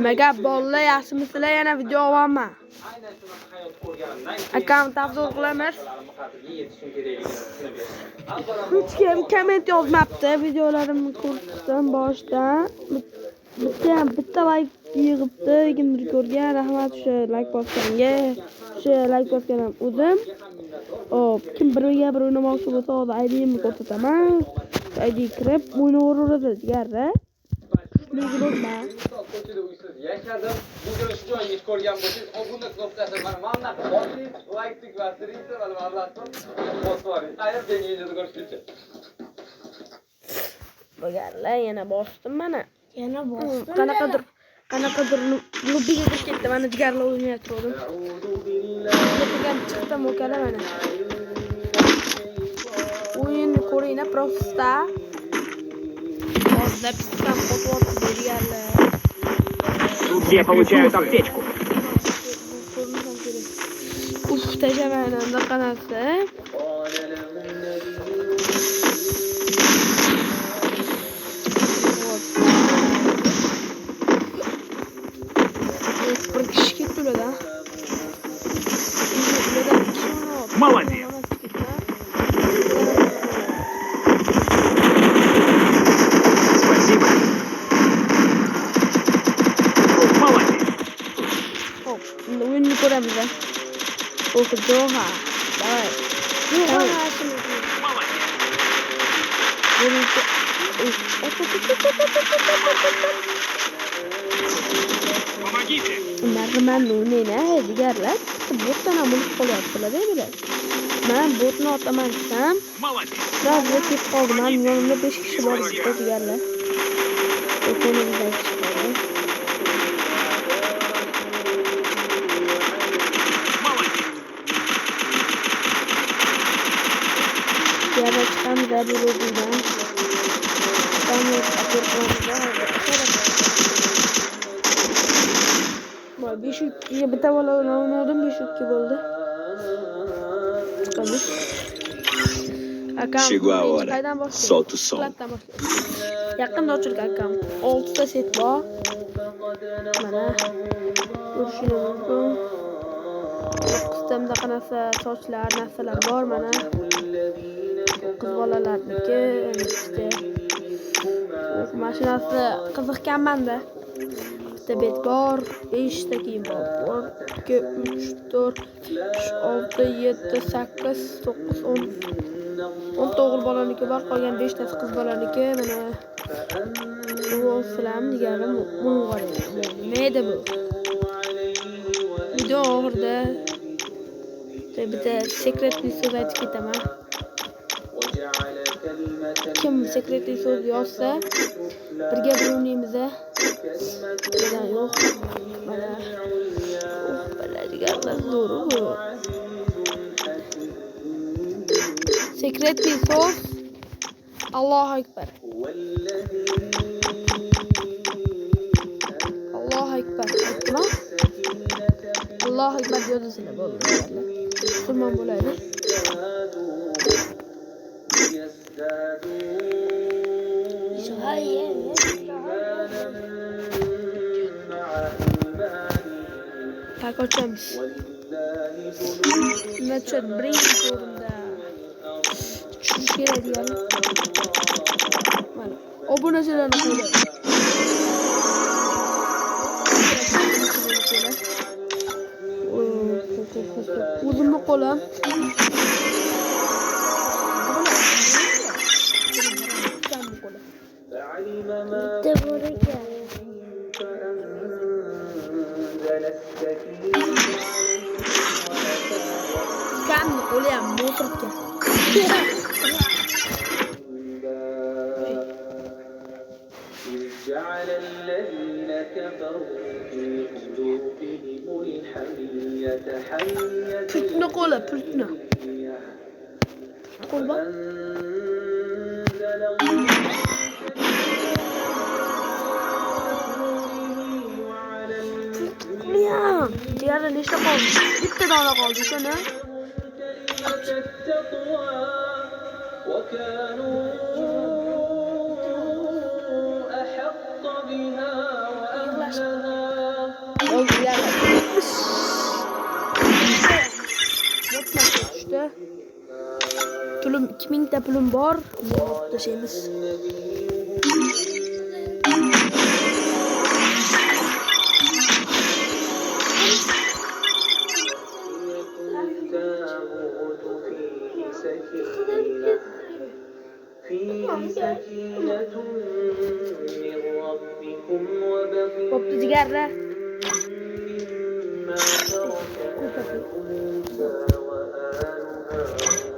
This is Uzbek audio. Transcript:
Mega bolla yaxshimisizlar, yana video olaman. Akkaunt afzal qilamiz. Hech kim komment yozmabdi. Videolarimni ko'rdim boshdan. Bitta like yig'ibdi, kimdir ko'rgan. Rahmat o'sha like bosganga. O'sha like bosganam o'zim. Hop, kim birga bir o'ynamoqchi bo'lsa, hozir ID'imni ko'rsataman. ID kirib o'ynaveradi deganlar. Nima? Yashadim. Bugun shu joyni ko'rgan bo'lsangiz, obuna knopkasi mana bosing, like tik bosing, mana Allohdan bosing. Ayab videoni ko'rishguncha. Bo'garlar yana bosdim mana. Yana bosdim. Qanaqadir lobbiga kirib ketdi. Mana jigarlar o'ynayotgandim. Degan chiqdim o'kala mana. O'yinni ko'ringlar просто. Hozirda pisdan qo'tyapti jigarlar. Все получают аптечку. Uf, tashamayman unda qanaqasi. Bir kishi ketdi-da. Молодец. Спасибо. Молодец. O'yinni ko'ramiz. O'qidoha. Давай. Помогите. Ularni o'ynayna, jigarlar. Botdan ham bo'lib qolyaptilar, bular. Men botni otaman desam, Молодец. biraz ketib qoldim. Men yonimda 5 kishi bor edi, jigarlar. O'yinimizda chiqadi. Yana chiqamiz bu ro'ydan. Chiqamiz atrofimizda. 5-2 bitta bola o'ynadim, 5-2 bo'ldi. Chiqamiz. Chegou a hora. Solta o som. Yaqinda ochilgan akkam. 6 ta set bor. Mana ko'rishingiz mumkin. Qismda qanaqa sochlar, narsalar bor mana. Qiz bolalarniki işte mashinasi qiziqganman-da. Bitta bet bor, 5 ta kiyim bor. 2 3 4 5 6 7 8 9 10 10 o'g'il bolaniki bor, qolgan 5 tasi qiz bolaniki. Mana bu filam deganim mo'ng'ol. Nima edi bu? Video oxirida bitta sekretli so'z aytib ketaman. Kim sekretli so'z yozsa, birga bir o'ynaymiz. Degan yo'q. Mana biladiganlar zo'r bu. Sekretli so'z. Allohu akbar. Allohu akbar. Aytma. Allohu akbar yozasizlar bo'ldi. Musulmon bo'laylik. Tak açamiz. Meçhul birinchi o'rinda. Tushirish kerak deyapman. Mana obunachilarni qo'ydi. O'zimni qo'lim. Bitta bor ekan. Kamni qo'li ham motorga. جعل الذين كفروا في قلوبهم الحمية حمية Pultni qo'li, pultni. Qo'l bor. Diğerler nechta qoldi? Bitta dona qoldi, shuni. O'ziga tushdi. Pulim 2000 ta pulim bor. Yo'q tashlaymiz. Bo'pti jigarlar. مما ترك أهلها وآلها